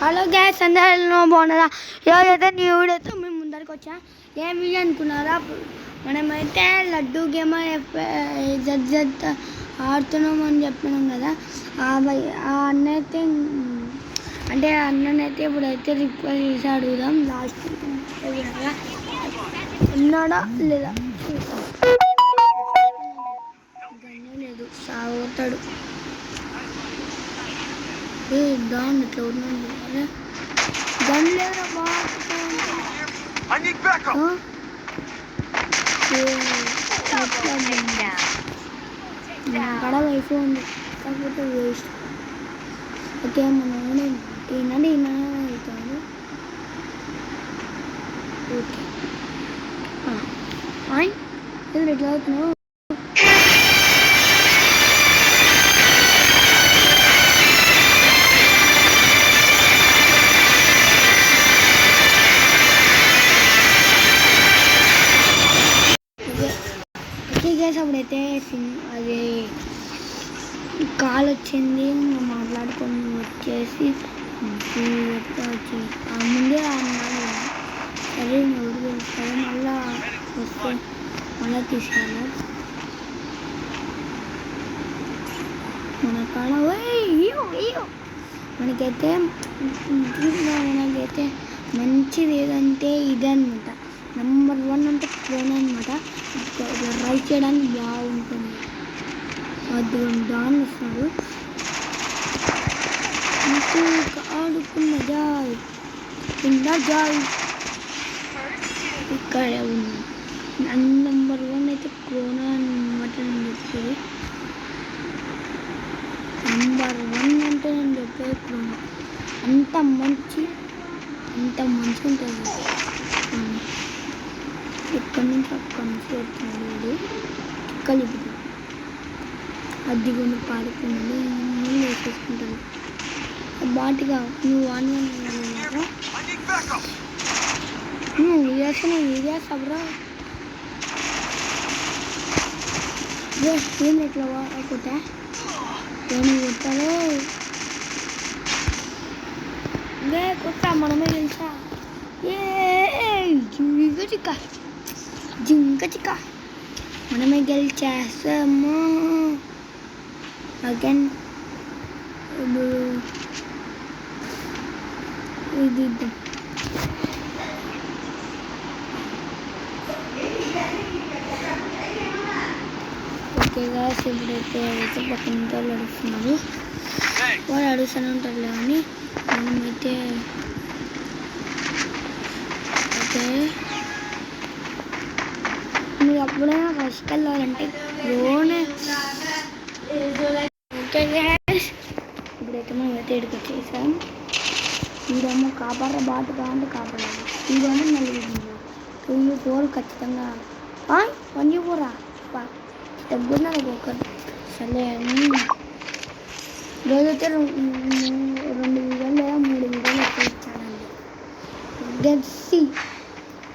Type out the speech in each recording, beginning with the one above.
Hello gas అందరూ బాగున్నారా? ఈరోజైతే న్యూ వీడియోతో మేము ముందరికి వచ్చా. ఏం వీడియో అనుకున్నారా? మనమైతే లడ్డు గేమ్ జడ్ ఆడుతున్నాం అని చెప్పినాం కదా. ఆ అన్నైతే అంటే అన్ననైతే ఇప్పుడైతే రిక్వెస్ట్ చేసి అడుగుదాం. లాస్ట్ ఉన్నాడా లేదా గన్నే లేదు, సాగుతాడు. దాన్ని ఇట్లా ఉన్నాడు, గన్ లేదా అక్కడ వైఫ్ ఉంది కాకపోతే వేస్ట్. ఓకే మన ఈయనండి ఈయన అవుతాడు. ఓకే ఎట్లా అవుతున్నావు? అప్పుడైతే అది కాల్ వచ్చింది, మాట్లాడుకొని వచ్చేసి ముందే అన్నాడు సరే ఎవరు వెళ్తారు మళ్ళా వస్తే మళ్ళీ తీసుకెళ్ళాలి మన కాడ. మనకైతే మంచిది ఏదంటే ఇదే అనమాట. నెంబర్ 1 అంటే ఫోన్ అనమాట. రైడ్ చేయడానికి బాగుంటుంది. అది దాన్ని ఇస్తాడు. ఆడుకున్న జాయ్ జాయ్ ఇక్కడ ఉంది. నెంబర్ 1 అయితే క్రోనా అనమాట. నేను చెప్పేది నెంబర్ 1 అంటే నేను చెప్పేది క్రోనా. అంత మంచి ఉంటుంది. ఇక్కడి నుంచి అక్కడి నుంచి వస్తున్నాడు కలిపి అది కొని పాడుకున్నాడు. వేసేసుకుంటాడు బాటిగా. నువ్వు వాడినారా నువ్వు చేస్తావురా? ఏం ఎట్లా వాడుకుంటా ఏమి కొట్టారో కొట్టా మనమే తెలుసా. జింక చిక్క మనమే గెలిచేస్తాము. అగైన్ ఇది ఓకే గాయ్స్, ఇప్పుడైతే పక్కన వాళ్ళు అడుగుతున్నారు. వాళ్ళు అడుగుతూనే ఉంటారు కానీ మనమైతే ఓకే మీరు అప్పుడైనా ఫస్ట్ వెళ్ళాలంటే డ్రోనే. ఓకే గ్యాస్, ఇప్పుడైతే మనం అయితే ఇక్కడికి వచ్చేసాం. ఈడమ్మ కాపాడే బాటు కావాలంటే కాపాడాలి. ఈడోనే 4 ఖచ్చితంగా 1 తగ్గున్నా ఒక్కరు సరే అని రోజైతే 2 వీడియోలు లేదా 3 వీడియోలు ఎక్కువ ఇచ్చానండి. గెలిచి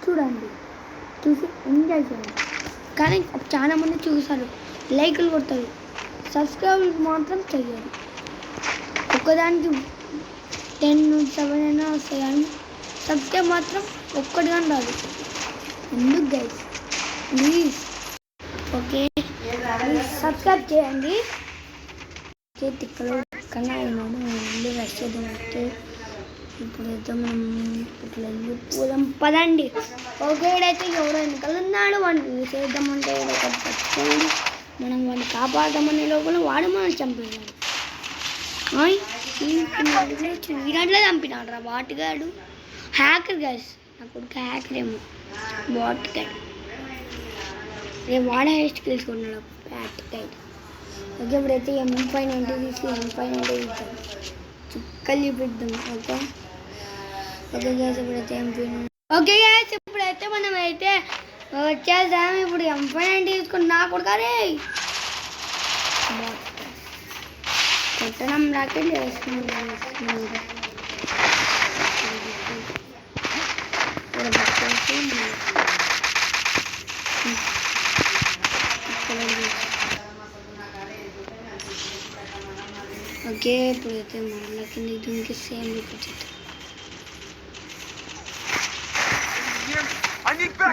చూడండి, చూసి ఎంజాయ్ చేయండి. కానీ చాలా మంది చూస్తారు, లైకులు కొడతారు, సబ్స్క్రైబ్ మాత్రం చెయ్యాలి. ఒక్కదానికి 10-7 అయినా వస్తాయి కానీ సబ్స్క్రైబ్ మాత్రం ఒక్కటి కానీ రాదు. ఎందుకు గైస్ ప్లీజ్ ఓకే సబ్స్క్రైబ్ చేయండి. తిక్కలు కన్నా అయినాడు వెళ్ళి రెస్ట్ చేద్దామంటే ఇప్పుడైతే మనం ఇట్లా వెళ్ళిపోదాం పదండి. ఓకే ఇడైతే ఎవరో వెనకాల ఉన్నాడు, వాడిని చేద్దామంటే చచ్చిపోయింది. మనం వాడిని కాపాడదామనే లోపల వాడు మనం చంపినాడు. వీరాట్లో చంపినాడు రా బాట్గాడు. హ్యాకర్ గైస్, నా కొడుకు హ్యాకర్ ఏమో బాట్ గాడు. రేపు వాడే హెస్ట్ తెలుసుకున్నాడు బ్యాట్ గైడ్. ఓకే ఇప్పుడైతే M590 తీసి M590 ఇద్దాం, చుక్కలు చూపిద్దాం. ఓకే ఓకే గ్యాస్ ఇప్పుడైతే ఓకే గ్యాస్ ఇప్పుడైతే మనం అయితే వచ్చేద్దాం. ఇప్పుడు M590 తీసుకుని నా కొడుకారే కొట్టడం రాకెట్ వేసుకున్నాం. ఓకే ఇప్పుడైతే మళ్ళీ కింద దీనికి సేమ్ రిపీట్ చేద్దాం.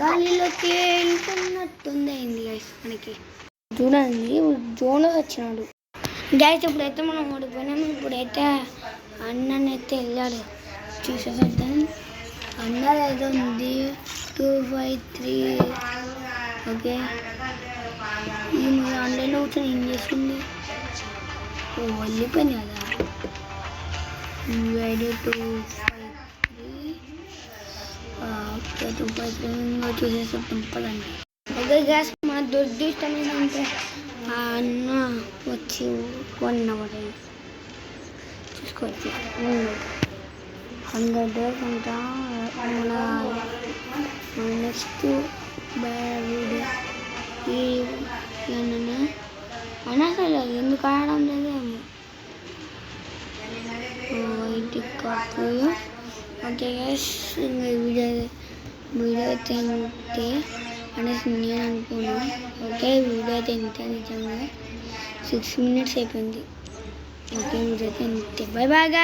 గాలిలో తేలుతున్నట్టుంది అయింది గైస్ మనకి. చూడండి జోన్లో వచ్చినాడు గైస్. ఇప్పుడైతే మనం ఓడిపోయినాము. ఇప్పుడైతే అన్ననైతే వెళ్ళాడు చూసేద్దాం. అన్నది ఏదో ఉంది 253. ఓకే ఈ మీరు ఆన్లైన్లో కూర్చొని ఏం చేస్తుంది? ఓ వెళ్ళిపోయింది కదా. 253 చూసేస్తాం పదండి. ఓకే గ్యాస్ మన దురదృష్టం ఏంటంటే ఆ అన్న వచ్చి 1 అవర్ చూసుకోవచ్చు. 100 డేస్ అంటా మన నెక్స్ట్ వీడియో ఈ అయినా సరే ఎందుకు ఆడడం లేదేమో. ఓకే గ్యాస్ వీడియో అయితే ఇంతే అనేసి నేను అనుకున్నాను. ఓకే వీడియో అయితే ఇంతే, నిజంగా 6 minutes అయిపోయింది. ఓకే వీడియో అయితే ఇంతే. Bye bye.